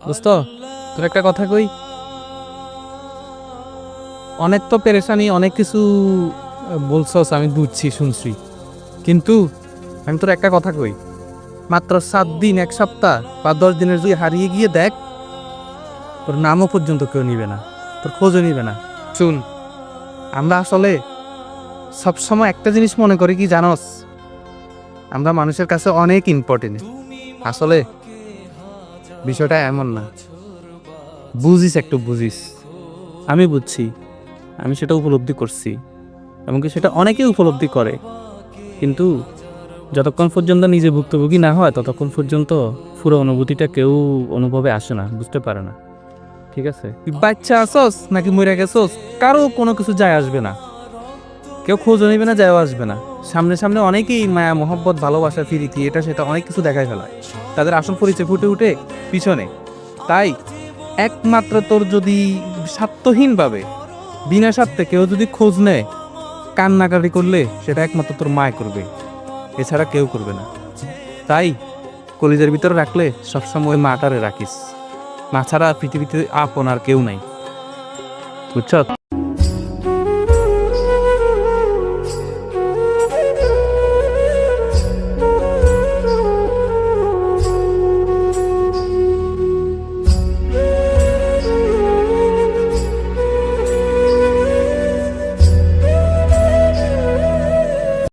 দোস্ত, তোর একটা কথা কই। অনেক তো পেরেশানি, অনেক কিছু বলছস, আমি বুঝছি, শুনছি, কিন্তু আমি তোর একটা কথা কই। মাত্র 7 দিন, 1 সপ্তাহ বা 10 দিনের যদি হারিয়ে গিয়ে দেখ, তোর নামও পর্যন্ত কেউ নিবে না, তোর খোঁজও নিবে না। শুন, আমরা আসলে সবসময় একটা জিনিস মনে করি কি জানস, আমরা মানুষের কাছে অনেক ইম্পর্টেন্ট। আসলে বিষয়টা এমন না। বুঝিস, একটু বুঝিস। আমি বুঝছি, আমি সেটা উপলব্ধি করছি, এমনকি সেটা অনেকেই উপলব্ধি করে, কিন্তু যতক্ষণ পর্যন্ত নিজে ভুক্তভোগী না হয় ততক্ষণ পর্যন্ত পুরো অনুভূতিটা কেউ অনুভবে আসে না, বুঝতে পারে না। ঠিক আছে, তুই বাচ্চা আসস নাকি মরে গেছস, কারো কোনো কিছু যায় আসবে না, কেউ খোঁজ নেবে না, যায়ও আসবে না। সামনে সামনে অনেকেই মায়া মহব্বত ভালোবাসা ফিরিতি এটা সেটা অনেক কিছু দেখায় ফেলায়, তাদের আসল পরিচয় ফুটে উঠে পিছনে। তাই একমাত্র তোর যদি স্বার্থহীনভাবে, বিনা স্বার্থে কেউ যদি খোঁজ নেয়, কান্নাকাটি করলে সেটা একমাত্র তোর মায় করবে, এছাড়া কেউ করবে না। তাই কলিজার ভিতরে রাখলে সবসময় ওই মাটারে রাখিস। মা ছাড়া পৃথিবীতে আপন আর কেউ নাই, বুঝছ?